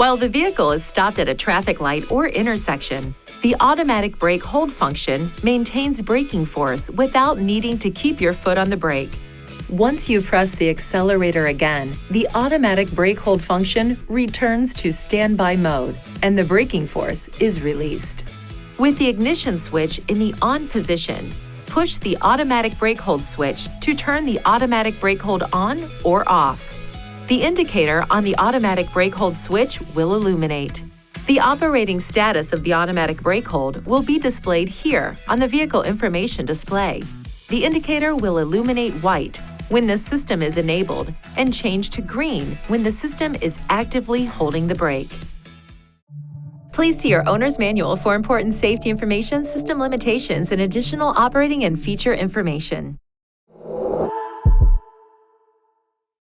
While the vehicle is stopped at a traffic light or intersection, the automatic brake hold function maintains braking force without needing to keep your foot on the brake. Once you press the accelerator again, the automatic brake hold function returns to standby mode, and the braking force is released. With the ignition switch in the on position, push the automatic brake hold switch to turn the automatic brake hold on or off. The indicator on the automatic brake hold switch will illuminate. The operating status of the automatic brake hold will be displayed here on the vehicle information display. The indicator will illuminate white when the system is enabled and change to green when the system is actively holding the brake. Please see your owner's manual for important safety information, system limitations, and additional operating and feature information.